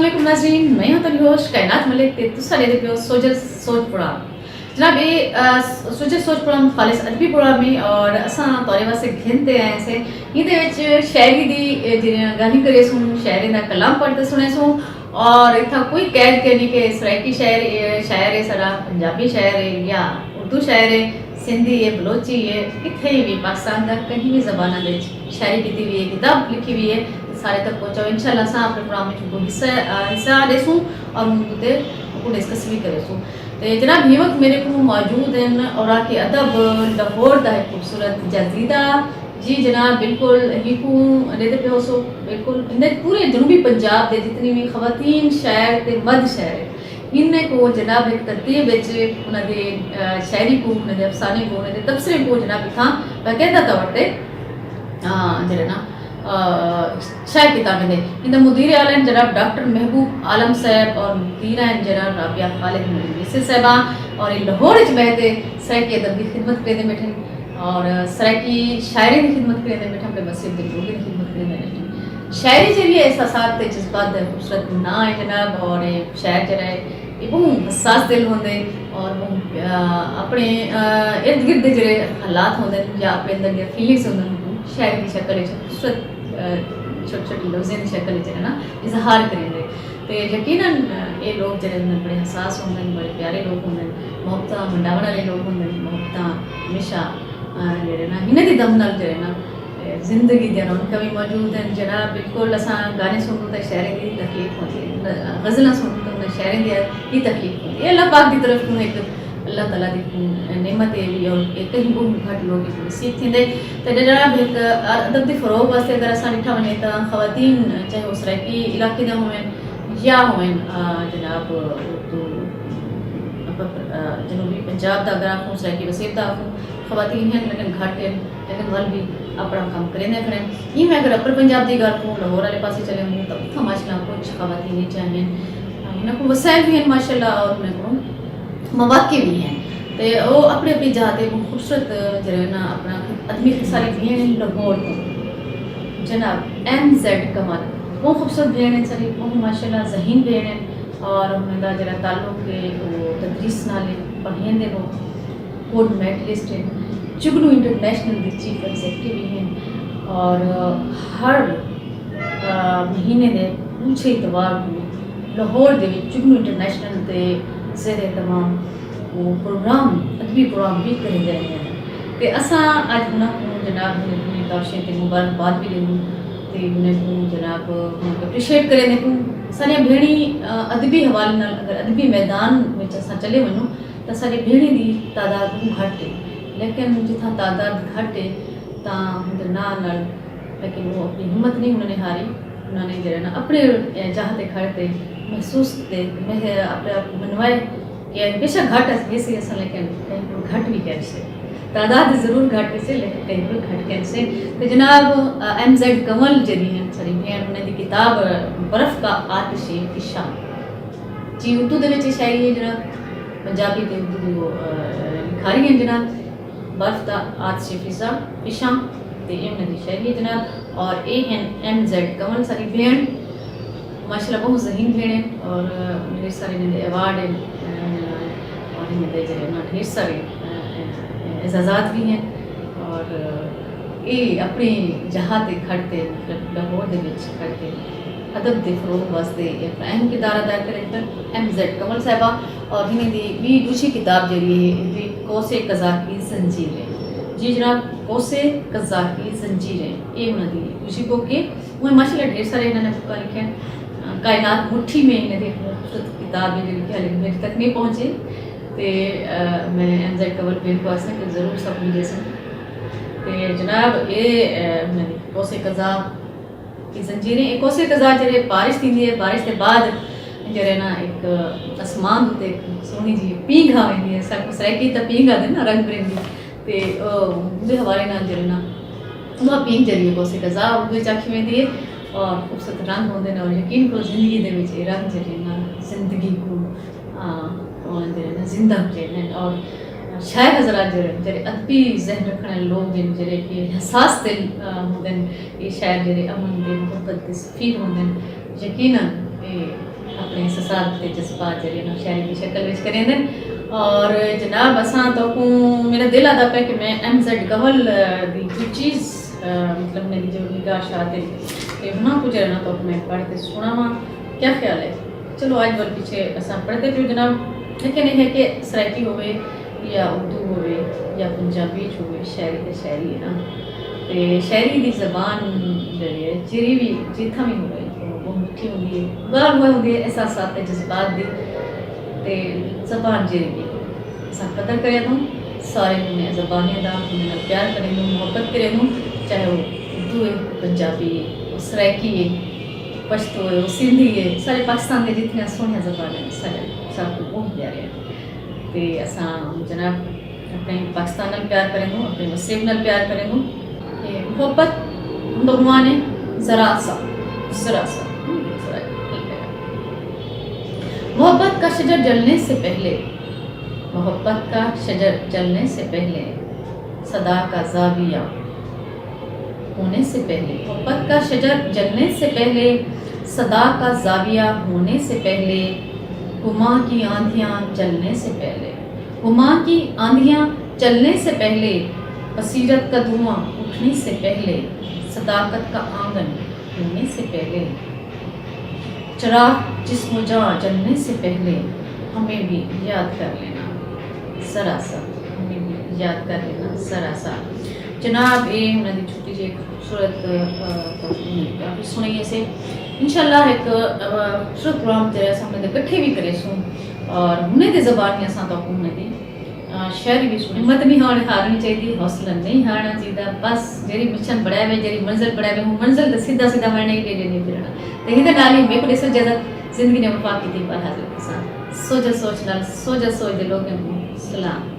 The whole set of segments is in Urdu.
علیکم ناظرین، میں ہوں تلی ہوش کائنات ملک تے تسا دے پیو سوجر سوچ پروگرام. جناب یہ سوجر سوچ پروگرام خالص ادبی پروگرام ہے اور اساں تواڈے واسطے گھنتے آئے سے یہ وچ شاعری دی جڑیاں گالی کرے سوں، شاعری دا کلام پڑھتے سنے سوں اور اتھا کوئی قید کے نہیں کہ سرائکی شاعر ہے سارا پنجابی شاعر ہے یا اردو شاعر ہے، سندھی ہے، بلوچی ہے، کتنے بھی پاکستان کا کہیں بھی زبانہ دے شاعری کی ہوئی ہے، کتاب لکھی ہوئی ہے، سارے تک پہنچاؤ. انشاءاللہ اساں اپنے پروگرام میں حصہ دے سوں اور مجھے کو ڈسکس بھی کرے سوں. تو جناب یہ وقت میرے کو موجود ہیں اور کے ادب لاہور دا ہے خوبصورت جزیدہ. جی جناب بالکل ہی کو لیتے پہ ہو سو بالکل پورے جنوبی پنجاب دے جتنی بھی خواتین شاعر تے مرد شاعر ان کو جناب ایک ترتیب انہوں نے شاعری کو انہوں نے افسانے کو انہوں نے تبصرے کو جناب اتنا باقاعدہ طور پہ جڑے نا شاعر کتابیں دے ان مدیر عالم جناب ڈاکٹر محبوب عالم صاحب اور مدیر ہیں جناب رابعہ خالد مدیر صاحبہ اور لاہور بہتے سرائکی ادب کی خدمت کرتے بیٹھے اور سرائکی شاعری کی خدمت کرتے بیٹھے اپنے مسجد دل کی خدمت کرتے بیٹھے. شاعری جڑی احساسات تے جذبات ہے خوبصورت نا ہے جناب اور شاعر جڑا ہے یہ بہت حساس دل ہوندے اور اپنے ارد گرد جڑے حالات ہوندے یا اپنے اندر فیلنگس ہوندے شاعری کی شکل خوبصورت چھوٹی چھوٹی لفظیں کی شکل جو ہے نا اظہار کریں گے. تو یقیناً یہ لوگ جڑے بڑے حساس ہوندے بڑے پیارے لوگ ہوندے محبت منڈاون والے لوگ ہوندے محبت ہمیشہ جڑے نا انہیں دی دم نال جو ہے نا زندگی دے رونق بھی موجود ہیں جناب. بالکل اساں گانے سنوں تو شاعری کی تخلیق ہوتی ہے، غزلیں سنوں تو شاعری کی تخلیق ہوتی ہے. اللہ پاک کی طرف کو ایک اللہ تعالیٰ کی نعمت ہے بھی اور کہیں بہت گھٹ لوگ نصیب تھے. تو جناب ایک ادب کے فروغ واسطے اگر اصل ڈٹھا ونے تو خواتین چاہے وہ سرائکی علاقے کا ہوئیں یا ہوئیں جناب جنوبی پنجاب کا اگر آپ سرائکی وسیب کا خواتین ہیں لیکن گھٹ ہیں لیکن ول بھی اپنا کام کریں کریں. یہ میں اگر اپر پنجاب کی گل کو لاہور والے پاس چلے ہوں تو اتنا ماشاء اللہ کچھ خواتین چاہیے انہیں کو وسائل بھی ہیں ماشاء اللہ اور انہیں کو مواقع بھی ہیں. تو وہ اپنے اپنی جاتے خوبصورت جو ہے نا اپنا ادبی ساری بھین لاہور کو جناب ایم زیڈ کمال وہ خوبصورت بھین ہیں ساری وہ ماشاء اللہ ذہین بھین ہیں اور انہوں کا جڑا تعلق ہے وہ تدریس نال پڑھیں دے وہ گولڈ میڈلسٹ ہیں چگنو انٹرنیشنل دی چیف ایگزیکٹو بھی ہیں اور ہر مہینے دے پوچھے اتوار کو لاہور دے چگنو انٹرنیشنل دے زیر تمام وہ پروگرام ادبی پروگرام بھی کرے جائے ہیں. تو اساں اج انہوں کو جناب توشے تے مبارکباد بھی دوں تو انہیں کو جناب اپریشیٹ کریں کو سارے بھیڑی ادبی حوالے نال اگر ادبی میدان میں اساں چلے ونوں تو ساری بھیڑی دی تعداد گھٹ ہے لیکن جتنا تعداد گھٹ ہے تا نال لیکن وہ اپنی ہمت نہیں انہوں نے ہاری. انہوں نے جو ہے نا اپنے جہاں تے کھڑتے محسوس تے اپنے آپ کو منوائے کہ بے شک گھٹ ہے سے اصل لیکن کہیں گھٹ بھی کہہ سے تعداد ضرور گھٹ سے لیکن کہیں پر گھٹ کہہ سے. تو جناب ایم زیڈ کمل جڑی ہیں ساری بھین انہیں دی کتاب برف کا آتش فشاں جی اردو دے وچ شاعری ہے جناب پنجابی تے اردو دی وہ لکھاری ہیں جناب برف کا آتش فشاں تے انہیں دی شاعری ہے جناب اور اے ہیں ایم زیڈ کمل ساری بھین ماشاء اللہ بہت ذہین بھین ہیں اور ڈھیر سارے انہیں ایوارڈ ہیں اور انہیں دے جائے نا ڈھیر سارے اعزازات بھی ہیں اور یہ اپنی جہاں تے کھڑتے مطلب لاہور دے وچ کھڑتے ادب دے فروغ واسطے ایک اہم کردار ادا کریں ایم زیڈ کمل صاحبہ. اور انہیں دی بھی دوسری کتاب جڑی ہے کوسے قضا کی زنجیریں جی جناب کوسے قضا کی زنجیریں یہ انہوں دی دوسری بک ہے. وہ ماشاء اللہ ڈھیر سارے انہوں نے بکا لکھے ہیں کائنات مٹھی میں انہیں دی خوبصورت کتاب ہے جو لکھی لیکن میرے تک نہیں پہنچے تو میں ایم زیڈ کمل پہ کو آسا کہ ضرور سب مجھے سن. تو جناب یہ کوسے قضا کی زنجیریں ایک کوسے قضا جڑے بارش تھی ہے بارش کے بعد جڑے نا ایک آسمان ہوتے ایک سونی جی پینگ آئی ہے سب سرائکی تو پینگ آتے نا رنگ برنگی تو مجھے حوالے نال جڑے نا وہ پینگ جڑی ہے کوسے قضا اردو چاکھی میں دی اور خوبصورت رنگ ہوتے ہیں اور یقین کو زندگی دے وچ رنگ جڑے نا زندگی کو زندہ کریں اور شاعر حضرات جڑے ادبی ذہن رکھنے لوگ ہیں جڑے کہ حساس دل ہوندے یہ شاعر جڑے امن دے محبت دے سفیر ہوندے یقیناً اپنے احساسات تے جذبات جڑے نا شاعری کی شکل وچ کریں دن اور جناب اساں تو کو میرا دل آتا پہ کہ میں ایم زیڈ گہل دی کوئی چیز مطلب میری جو نگاہ شاعر تے ہنا کچھ رہنا تو میں پڑھ کے سناواں کیا خیال ہے چلو آج بل پیچھے اساں پڑھتے پھر جناب لیکن یہ ہے کہ سرائکی ہوئے یا اردو ہوئے یا پنجابی ہوئے شاعری تے شاعری ہے نا تے شاعری دی زبان جڑی ہے جری بھی جتھا بھی ہوئے وہ میٹھی ہوندی ہے غالب ہوندی ہے احساسات تے جذبات دی تے زبان جری بھی اساں قدر کرے تو سارے میں زبانیں دا میں پیار کریں گے محبت کریں گے چاہے وہ اردو ہے پنجابی ہے سرائکی ہے پشتو ہے وہ سندھی ہے سارے پاکستان کے جتنے سونے زبانیں ہیں سارے سب کو بہت پیارے ہیں تے اساں جناب اپنے پاکستان نال پیار کریں گے اپنے وسیب نال پیار کریں گے کہ محبت بھگوان ہے ذرا سا محبت کا شجر جلنے سے پہلے محبت کا شجر جلنے سے پہلے صدا کا زاویہ ہونے سے پہلے محبت کا شجر جلنے سے پہلے صدا کا زاویہ ہونے سے پہلے ہما کی آندھیاں چلنے سے پہلے ہما کی آندھیاں چلنے سے پہلے بصیرت کا دھواں اٹھنے سے پہلے صداقت کا آنگن ہونے سے پہلے چراغ جسم و جاں جلنے سے پہلے ہمیں بھی یاد کر لینا ذرا سا ہمیں بھی یاد کر لینا ذرا سا جناب یہ انہوں نے چھوٹی جی خوبصورت سنائیے سے انشاءاللہ ایک خوبصورت پروگرام تیرے سامنے دے کٹھے بھی کرے سن اور انہیں دے زبان میں اساں تو انہیں دی شاعری بھی سنیں ہمت نہیں ہارنی چاہیے حوصلہ نہیں ہارنا چاہیے بس جیری مشن بڑھائے ہوئے جیری منزل بڑھائے ہوئے ہوں منزل تو سیدھا سیدھا مرنے کے لیے نہیں پھرنا تو ہی تو ڈالی میں کو اس اجازت زندگی نے وفا کی تھی پر حاضر کے ساتھ سوچ نال سوچ دے لوگوں کو سلام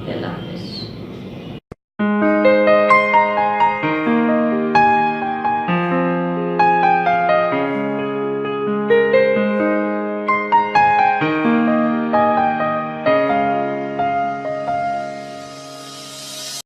اللہ